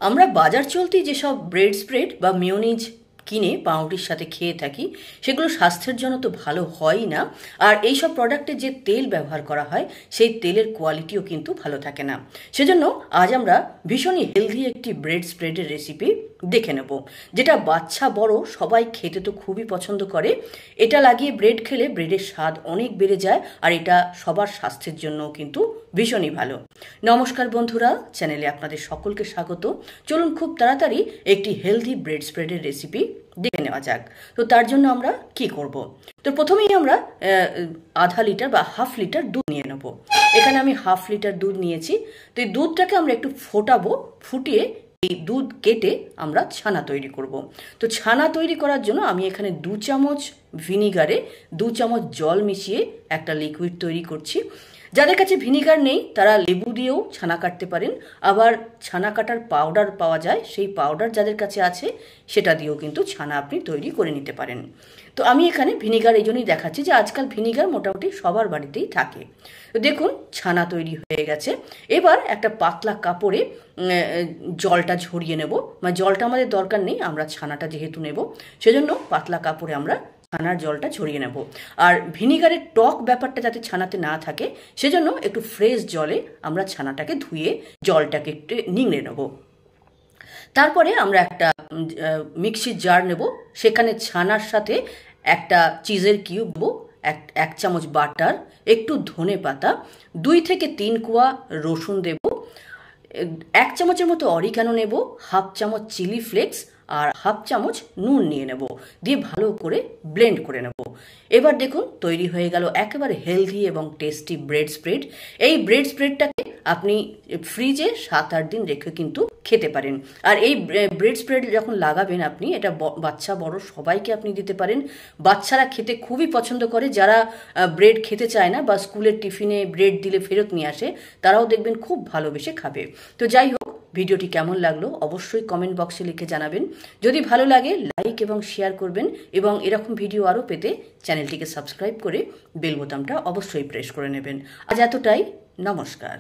আমরা বাজার চলতি যেসব ব্রেড স্প্রেড বা মেয়োনিজ কিনে পাউরুটির সাথে খেয়ে থাকি সেগুলো স্বাস্থ্যের জন্য তো ভালো হয়ই না। আর এইসব প্রোডাক্টে যে তেল ব্যবহার করা হয় সেই তেলের কোয়ালিটিও কিন্তু ভালো থাকে না। সেজন্য আজ আমরা ভীষণই হেলদি একটি ব্রেড স্প্রেডের রেসিপি দেখে নেব, যেটা বাচ্চা বড় সবাই খেতে তো খুবই পছন্দ করে। এটা লাগিয়ে ব্রেড খেলে ব্রেডের স্বাদ অনেক বেড়ে যায়, আর এটা সবার স্বাস্থ্যের জন্য কিন্তু ভীষণই ভালো। নমস্কার বন্ধুরা, চ্যানেলে আপনাদের সকলকে স্বাগত। চলুন খুব তাড়াতাড়ি একটি হেলদি ব্রেড স্প্রেডের রেসিপি দেখে নেওয়া যাক। তো তার জন্য আমরা কি করব? তো প্রথমেই আমরা আধা লিটার বা হাফ লিটার দুধ নিয়ে নেব। এখানে আমি হাফ লিটার দুধ নিয়েছি। তো এই দুধটাকে আমরা একটু ফোটাবো, ফুটিয়ে এই দুধ কেটে আমরা ছানা তৈরি করব। তো ছানা তৈরি করার জন্য আমি এখানে 2 চামচ ভিনিগারে 2 চামচ জল মিশিয়ে একটা লিকুইড তৈরি করছি। যাদের কাছে ভিনিগার নেই তারা লেবু দিয়েও ছানা কাটতে পারেন, আবার ছানা কাটার পাউডার পাওয়া যায়, সেই পাউডার যাদের কাছে আছে সেটা দিয়েও কিন্তু ছানা আপনি তৈরি করে নিতে পারেন। তো আমি এখানে ভিনিগার এই জন্যই দেখাচ্ছি যে আজকাল ভিনিগার মোটামুটি সবার বাড়িতেই থাকে। তো দেখুন ছানা তৈরি হয়ে গেছে। এবার একটা পাতলা কাপড়ে জলটা ঝরিয়ে নেব। মানে জলটা আমাদের দরকার নেই, আমরা ছানাটা যেহেতু নেব সেজন্য পাতলা কাপড়ে আমরা ছানার জলটা ঝরিয়ে নেব। আর ভিনিগারের টক ব্যাপারটা যাতে ছানাতে না থাকে সেজন্য একটু ফ্রেশ জলে আমরা ছানাটাকে ধুয়ে জলটাকে একটু নিংড়ে নেব। তারপরে আমরা একটা মিক্সির জার নেব, সেখানে ছানার সাথে একটা চিজের কিউব দেবো, এক চামচ বাটার, একটু ধনে পাতা, 2 থেকে 3 কোয়া রসুন দেব, 1 চামচের মতো অরিগানো নেব, হাফ চামচ চিলি ফ্লেক্স আর হাফ চামচ নুন নিয়ে নেব, দিয়ে ভালো করে ব্লেন্ড করে নেব। এবার দেখুন তৈরি হয়ে গেল একেবারে হেলদি এবং টেস্টি ব্রেড স্প্রেড। এই ব্রেড স্প্রেডটাকে আপনি ফ্রিজে 7-8 দিন রেখে কিন্তু খেতে পারেন। আর এই ব্রেড স্প্রেড যখন লাগাবেন আপনি, এটা বাচ্চা বড় সবাইকে আপনি দিতে পারেন। বাচ্চারা খেতে খুবই পছন্দ করে, যারা ব্রেড খেতে চায় না বা স্কুলের টিফিনে ব্রেড দিলে ফেরত নিয়ে আসে তারাও দেখবেন খুব ভালোবেসে খাবে। তো যাই হোক, ভিডিওটি কেমন লাগলো অবশ্যই কমেন্ট বক্সে লিখে জানাবেন। যদি ভালো লাগে লাইক এবং শেয়ার করবেন, এবং এরকম ভিডিও আরও পেতে চ্যানেলটিকে সাবস্ক্রাইব করে বেল বোতামটা অবশ্যই প্রেস করে নেবেন। আজ এতটাই, নমস্কার।